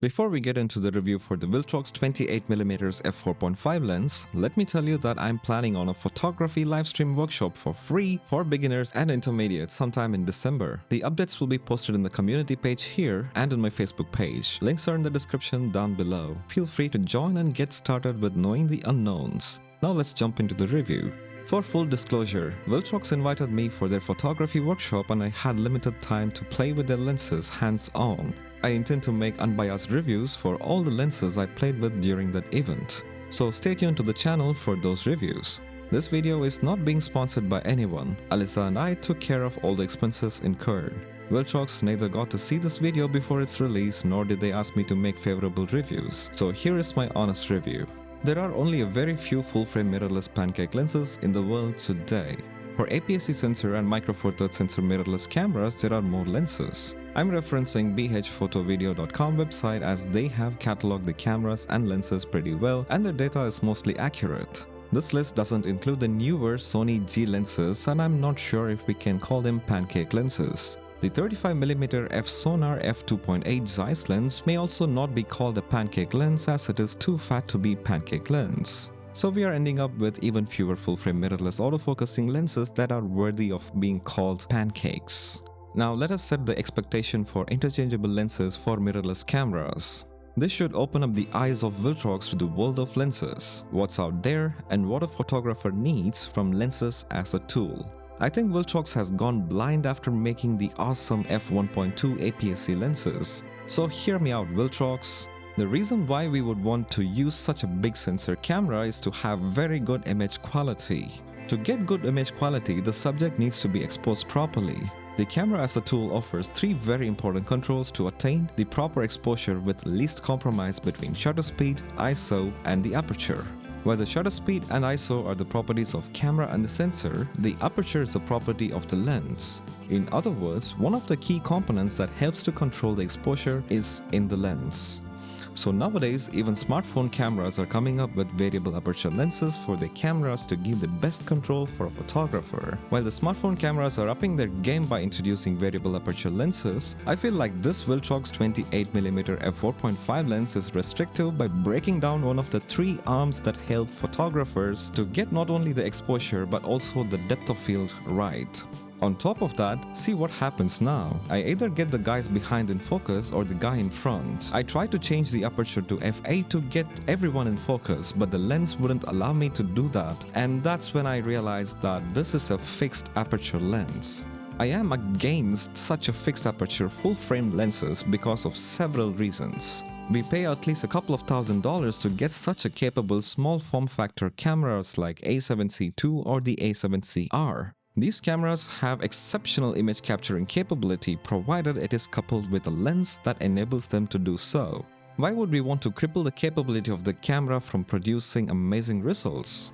Before we get into the review for the Viltrox 28mm f4.5 lens, let me tell you that I'm planning on a photography livestream workshop for free for beginners and intermediates sometime in December. The updates will be posted in the community page here and on my Facebook page. Links are in the description down below. Feel free to join and get started with knowing the unknowns. Now let's jump into the review. For full disclosure, Viltrox invited me for their photography workshop and I had limited time to play with their lenses hands-on. I intend to make unbiased reviews for all the lenses I played with during that event, so stay tuned to the channel for those reviews. This video is not being sponsored by anyone. Alissa and I took care of all the expenses incurred. Viltrox neither got to see this video before its release nor did they ask me to make favorable reviews, so here is my honest review. There are only a very few full-frame mirrorless Pancake lenses in the world today. For APS-C sensor and micro four thirds sensor mirrorless cameras, there are more lenses. I'm referencing bhphotovideo.com website as they have cataloged the cameras and lenses pretty well and their data is mostly accurate. This list doesn't include the newer Sony G lenses and I'm not sure if we can call them Pancake lenses. The 35mm f-Sonar f2.8 Zeiss lens may also not be called a Pancake lens as it is too fat to be Pancake lens. So we are ending up with even fewer full-frame mirrorless autofocusing lenses that are worthy of being called pancakes. Now let us set the expectation for interchangeable lenses for mirrorless cameras. This should open up the eyes of Viltrox to the world of lenses, what's out there and what a photographer needs from lenses as a tool. I think Viltrox has gone blind after making the awesome F1.2 APS-C lenses. So hear me out, Viltrox. The reason why we would want to use such a big sensor camera is to have very good image quality. To get good image quality, the subject needs to be exposed properly. The camera as a tool offers three very important controls to attain the proper exposure with least compromise between shutter speed, ISO, and the aperture. While the shutter speed and ISO are the properties of camera and the sensor, the aperture is a property of the lens. In other words, one of the key components that helps to control the exposure is in the lens. So nowadays, even smartphone cameras are coming up with variable aperture lenses for their cameras to give the best control for a photographer. While the smartphone cameras are upping their game by introducing variable aperture lenses, I feel like this Viltrox 28mm f4.5 lens is restrictive by breaking down one of the three arms that help photographers to get not only the exposure but also the depth of field right. On top of that, see what happens now. I either get the guys behind in focus or the guy in front. I tried to change the aperture to f8 to get everyone in focus, but the lens wouldn't allow me to do that, and that's when I realized that this is a fixed aperture lens. I am against such a fixed aperture full-frame lenses because of several reasons. We pay at least a couple of $1,000s to get such a capable small form factor cameras like A7Cii II or the A7Cii. These cameras have exceptional image capturing capability provided it is coupled with a lens that enables them to do so. Why would we want to cripple the capability of the camera from producing amazing results?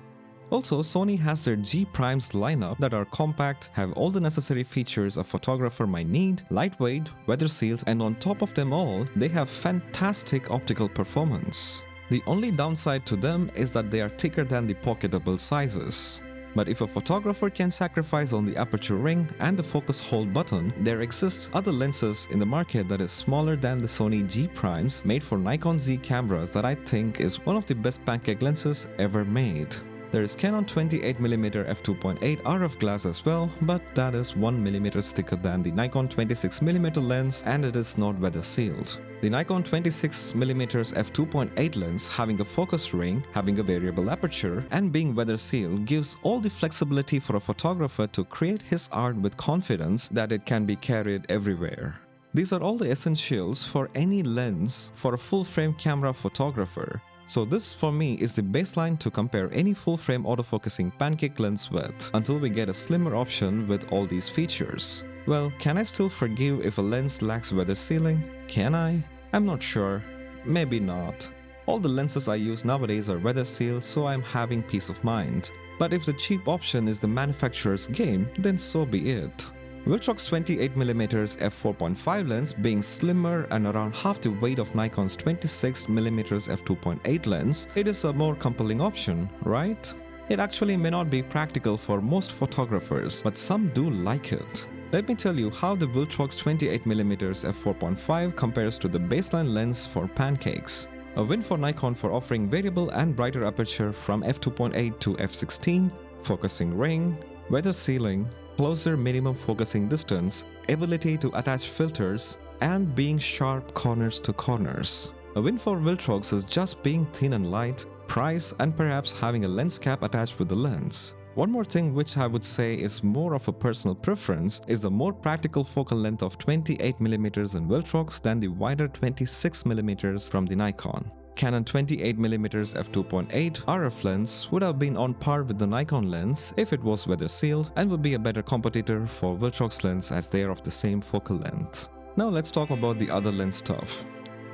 Also, Sony has their G primes lineup that are compact, have all the necessary features a photographer might need, lightweight, weather sealed, and on top of them all, they have fantastic optical performance. The only downside to them is that they are thicker than the pocketable sizes. But if a photographer can sacrifice on the aperture ring and the focus hold button, there exists other lenses in the market that is smaller than the Sony G primes made for Nikon Z cameras that I think is one of the best Pancake lenses ever made. There is Canon 28mm f2.8 RF glass as well, but that is 1mm thicker than the Nikon 26mm lens and it is not weather sealed. The Nikon 26mm f2.8 lens having a focus ring, having a variable aperture, and being weather sealed gives all the flexibility for a photographer to create his art with confidence that it can be carried everywhere. These are all the essentials for any lens for a full-frame camera photographer. So this for me is the baseline to compare any full-frame autofocusing Pancake lens with, until we get a slimmer option with all these features. Well, can I still forgive if a lens lacks weather sealing? Can I? I'm not sure. Maybe not. All the lenses I use nowadays are weather sealed, so I'm having peace of mind. But if the cheap option is the manufacturer's game, then so be it. Viltrox 28mm f4.5 lens being slimmer and around half the weight of Nikon's 26mm f2.8 lens, it is a more compelling option, right? It actually may not be practical for most photographers, but some do like it. Let me tell you how the Viltrox 28mm f4.5 compares to the baseline lens for Pancakes. A win for Nikon for offering variable and brighter aperture from f2.8 to f16, focusing ring, weather sealing, closer minimum focusing distance, ability to attach filters, and being sharp corners to corners. A win for Viltrox is just being thin and light, price, and perhaps having a lens cap attached with the lens. One more thing which I would say is more of a personal preference is the more practical focal length of 28mm in Viltrox than the wider 26mm from the Nikon. Canon 28mm f2.8 RF lens would have been on par with the Nikon lens if it was weather sealed and would be a better competitor for Viltrox lens as they are of the same focal length. Now let's talk about the other lens stuff.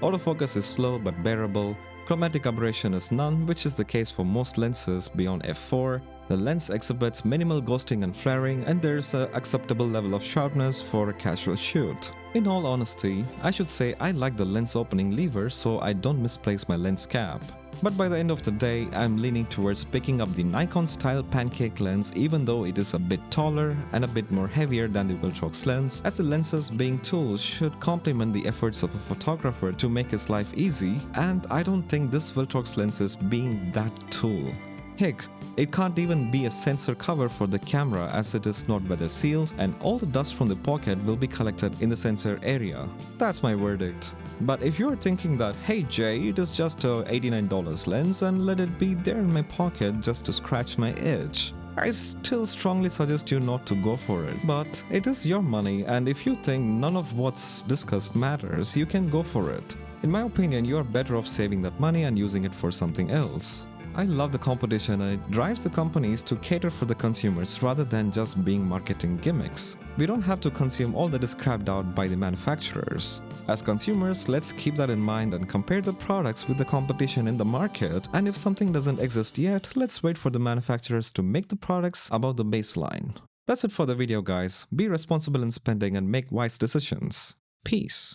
Autofocus is slow but bearable, chromatic aberration is none, which is the case for most lenses beyond f4. The lens exhibits minimal ghosting and flaring, and there is an acceptable level of sharpness for a casual shoot. In all honesty, I should say I like the lens opening lever so I don't misplace my lens cap. But by the end of the day, I'm leaning towards picking up the Nikon style Pancake lens even though it is a bit taller and a bit more heavier than the Viltrox lens, as the lenses being tools should complement the efforts of a photographer to make his life easy, and I don't think this Viltrox lens is being that tool. Heck, it can't even be a sensor cover for the camera as it is not weather sealed and all the dust from the pocket will be collected in the sensor area. That's my verdict. But if you're thinking that, hey Jay, it is just a $89 lens and let it be there in my pocket just to scratch my itch, I still strongly suggest you not to go for it. But it is your money, and if you think none of what's discussed matters, you can go for it. In my opinion, you are better off saving that money and using it for something else. I love the competition and it drives the companies to cater for the consumers rather than just being marketing gimmicks. We don't have to consume all that is crapped out by the manufacturers. As consumers, let's keep that in mind and compare the products with the competition in the market, and if something doesn't exist yet, let's wait for the manufacturers to make the products above the baseline. That's it for the video guys. Be responsible in spending and make wise decisions. Peace.